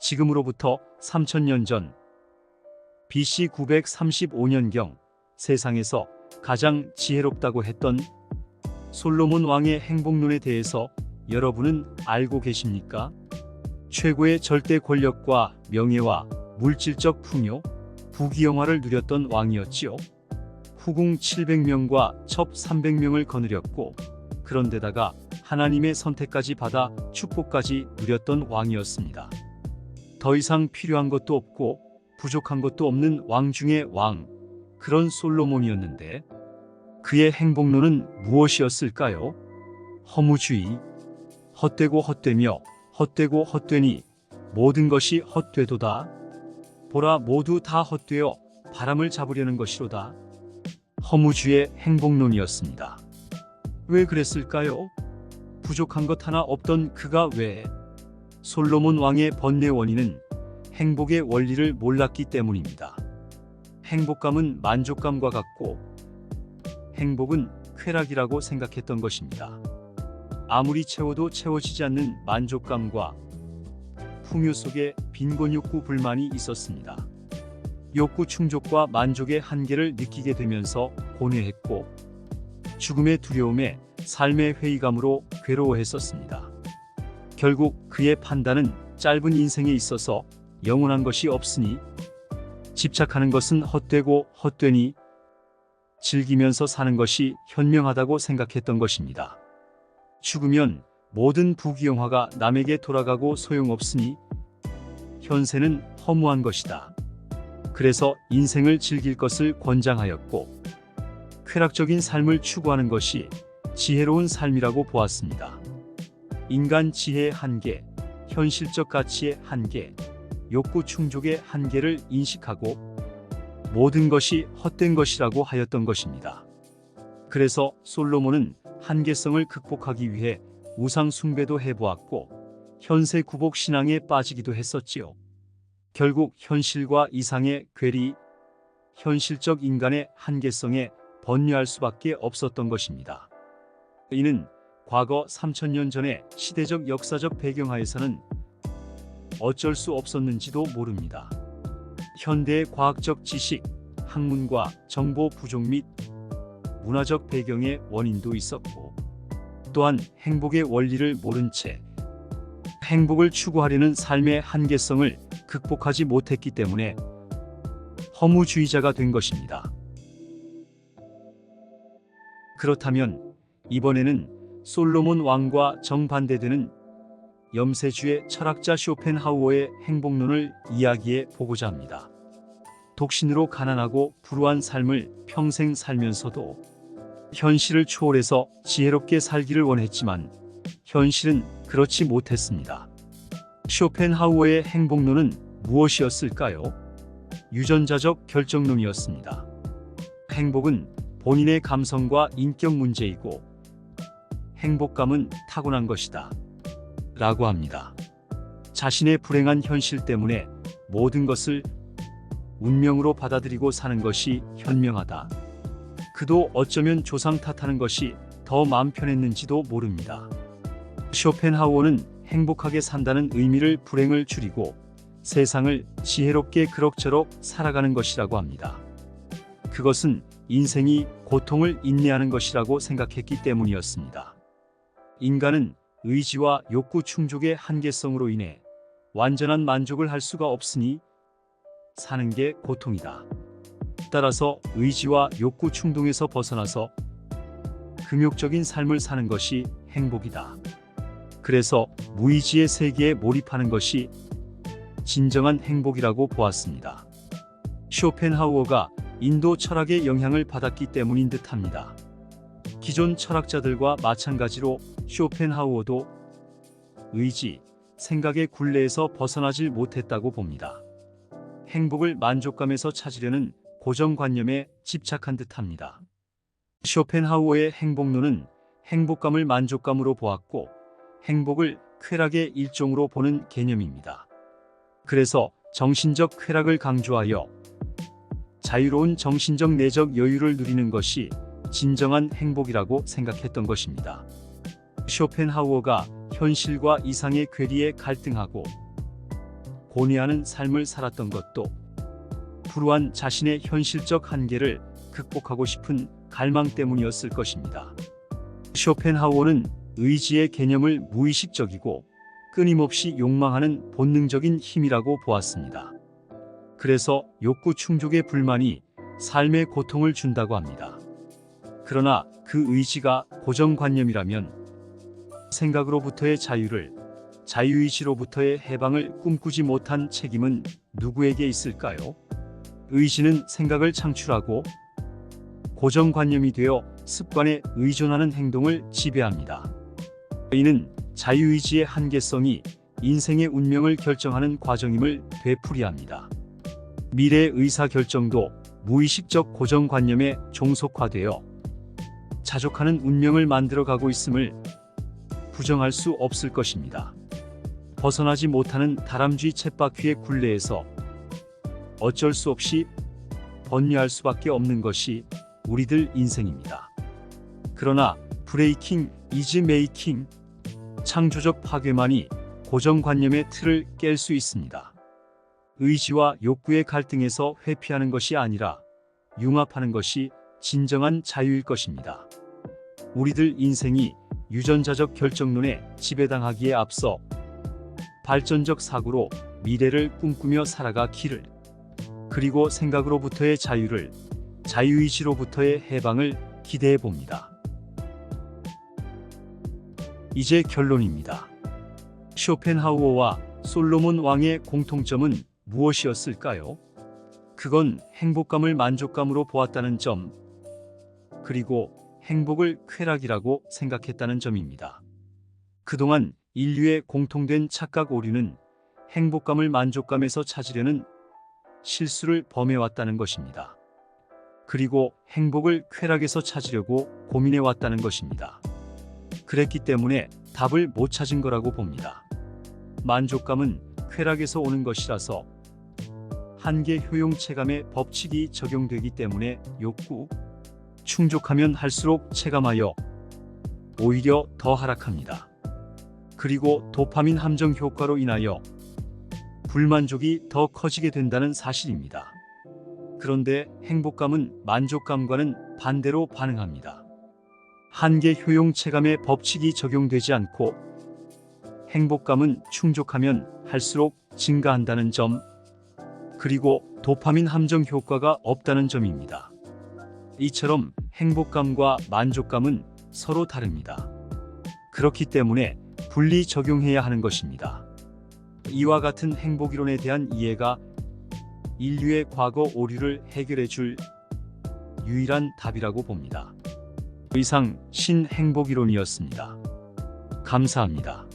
지금으로부터 3000년 전 BC 935년경 세상에서 가장 지혜롭다고 했던 솔로몬 왕의 행복론에 대해서 여러분은 알고 계십니까? 최고의 절대 권력과 명예와 물질적 풍요, 부귀영화를 누렸던 왕이었지요. 후궁 700명과 첩 300명을 거느렸고 그런데다가 하나님의 선택까지 받아 축복까지 누렸던 왕이었습니다. 더 이상 필요한 것도 없고 부족한 것도 없는 왕 중의 왕, 그런 솔로몬이었는데 그의 행복론은 무엇이었을까요? 허무주의, 헛되고 헛되며 헛되고 헛되니 모든 것이 헛되도다. 보라, 모두 다 헛되어 바람을 잡으려는 것이로다. 허무주의 행복론이었습니다. 왜 그랬을까요? 부족한 것 하나 없던 그가 왜? 솔로몬 왕의 번뇌 원인은 행복의 원리를 몰랐기 때문입니다. 행복감은 만족감과 같고 행복은 쾌락이라고 생각했던 것입니다. 아무리 채워도 채워지지 않는 만족감과 풍요 속에 빈곤 욕구 불만이 있었습니다. 욕구 충족과 만족의 한계를 느끼게 되면서 고뇌했고 죽음의 두려움에 삶의 회의감으로 괴로워했었습니다. 결국 그의 판단은 짧은 인생에 있어서 영원한 것이 없으니 집착하는 것은 헛되고 헛되니 즐기면서 사는 것이 현명하다고 생각했던 것입니다. 죽으면 모든 부귀영화가 남에게 돌아가고 소용없으니 현세는 허무한 것이다. 그래서 인생을 즐길 것을 권장하였고 쾌락적인 삶을 추구하는 것이 지혜로운 삶이라고 보았습니다. 인간 지혜의 한계, 현실적 가치의 한계, 욕구 충족의 한계를 인식하고 모든 것이 헛된 것이라고 하였던 것입니다. 그래서 솔로몬은 한계성을 극복하기 위해 우상 숭배도 해보았고 현세 구복 신앙에 빠지기도 했었지요. 결국 현실과 이상의 괴리, 현실적 인간의 한계성에 번뇌할 수밖에 없었던 것입니다. 이는 과거 3000년 전의 시대적 역사적 배경하에서는 어쩔 수 없었는지도 모릅니다. 현대의 과학적 지식, 학문과 정보 부족 및 문화적 배경의 원인도 있었고 또한 행복의 원리를 모른 채 행복을 추구하려는 삶의 한계성을 극복하지 못했기 때문에 허무주의자가 된 것입니다. 그렇다면 이번에는 솔로몬 왕과 정반대되는 염세주의 철학자 쇼펜하우어의 행복론을 이야기해 보고자 합니다. 독신으로 가난하고 불우한 삶을 평생 살면서도 현실을 초월해서 지혜롭게 살기를 원했지만 현실은 그렇지 못했습니다. 쇼펜하우어의 행복론은 무엇이었을까요? 유전자적 결정론이었습니다. 행복은 본인의 감성과 인격 문제이고 행복감은 타고난 것이다 라고 합니다. 자신의 불행한 현실 때문에 모든 것을 운명으로 받아들이고 사는 것이 현명하다. 그도 어쩌면 조상 탓하는 것이 더 마음 편했는지도 모릅니다. 쇼펜하우어는 행복하게 산다는 의미를 불행을 줄이고 세상을 지혜롭게 그럭저럭 살아가는 것이라고 합니다. 그것은 인생이 고통을 인내하는 것이라고 생각했기 때문이었습니다. 인간은 의지와 욕구 충족의 한계성으로 인해 완전한 만족을 할 수가 없으니 사는 게 고통이다. 따라서 의지와 욕구 충동에서 벗어나서 금욕적인 삶을 사는 것이 행복이다. 그래서 무의지의 세계에 몰입하는 것이 진정한 행복이라고 보았습니다. 쇼펜하우어가 인도 철학의 영향을 받았기 때문인 듯합니다. 기존 철학자들과 마찬가지로 쇼펜하우어도 의지, 생각의 굴레에서 벗어나질 못했다고 봅니다. 행복을 만족감에서 찾으려는 고정관념에 집착한 듯합니다. 쇼펜하우어의 행복론은 행복감을 만족감으로 보았고 행복을 쾌락의 일종으로 보는 개념입니다. 그래서 정신적 쾌락을 강조하여 자유로운 정신적 내적 여유를 누리는 것이 진정한 행복이라고 생각했던 것입니다. 쇼펜하우어가 현실과 이상의 괴리에 갈등하고 고뇌하는 삶을 살았던 것도 불우한 자신의 현실적 한계를 극복하고 싶은 갈망 때문이었을 것입니다. 쇼펜하우어는 의지의 개념을 무의식적이고 끊임없이 욕망하는 본능적인 힘이라고 보았습니다. 그래서 욕구 충족의 불만이 삶에 고통을 준다고 합니다. 그러나 그 의지가 고정관념이라면 생각으로부터의 자유를, 자유의지로부터의 해방을 꿈꾸지 못한 책임은 누구에게 있을까요? 의지는 생각을 창출하고 고정관념이 되어 습관에 의존하는 행동을 지배합니다. 이는 자유의지의 한계성이 인생의 운명을 결정하는 과정임을 되풀이합니다. 미래의 의사결정도 무의식적 고정관념에 종속화되어 자족하는 운명을 만들어가고 있음을 부정할 수 없을 것입니다. 벗어나지 못하는 다람쥐 쳇바퀴의 굴레에서 어쩔 수 없이 번뇌할 수밖에 없는 것이 우리들 인생입니다. 그러나 브레이킹 이즈 메이킹, 창조적 파괴만이 고정관념의 틀을 깰 수 있습니다. 의지와 욕구의 갈등에서 회피하는 것이 아니라 융합하는 것이 진정한 자유일 것입니다. 우리들 인생이 유전자적 결정론에 지배당하기에 앞서 발전적 사고로 미래를 꿈꾸며 살아가기를, 그리고 생각으로부터의 자유를, 자유의지로부터의 해방을 기대해 봅니다. 이제 결론입니다. 쇼펜하우어와 솔로몬 왕의 공통점은 무엇이었을까요? 그건 행복감을 만족감으로 보았다는 점, 그리고 행복을 쾌락이라고 생각했다는 점입니다. 그동안 인류의 공통된 착각 오류는 행복감을 만족감에서 찾으려는 실수를 범해왔다는 것입니다. 그리고 행복을 쾌락에서 찾으려고 고민해왔다는 것입니다. 그랬기 때문에 답을 못 찾은 거라고 봅니다. 만족감은 쾌락에서 오는 것이라서 한계 효용 체감의 법칙이 적용되기 때문에 욕구, 충족하면 할수록 체감하여 오히려 더 하락합니다. 그리고 도파민 함정 효과로 인하여 불만족이 더 커지게 된다는 사실입니다. 그런데 행복감은 만족감과는 반대로 반응합니다. 한계 효용 체감의 법칙이 적용되지 않고 행복감은 충족하면 할수록 증가한다는 점, 그리고 도파민 함정 효과가 없다는 점입니다. 이처럼 행복감과 만족감은 서로 다릅니다. 그렇기 때문에 분리 적용해야 하는 것입니다. 이와 같은 행복이론에 대한 이해가 인류의 과거 오류를 해결해 줄 유일한 답이라고 봅니다. 이상 신행복이론이었습니다. 감사합니다.